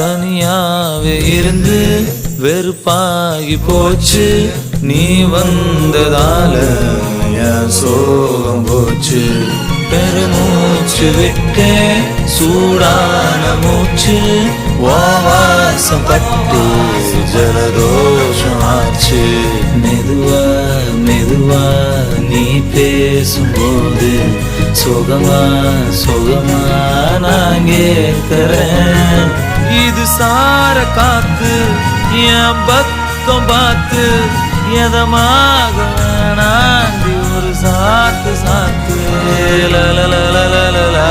தனியாவே இருந்து வெறுப்பாகி போச்சு, நீ வந்ததால என் சோகம் போச்சு. பெருமூச்சு விட்டே சூடான மூச்சு, வாசம் பட்டு ஜலதோஷம் ஆச்சு. மெதுவா மெதுவா நீ பேசும்போது சுகமா சுகமா நான் கேட்கிறேன். இது சார காத்து என் பக்கம் பார்த்து எதமாக வேணாண்டி ஒரு சாத்து சாத்து. லலலலலலலா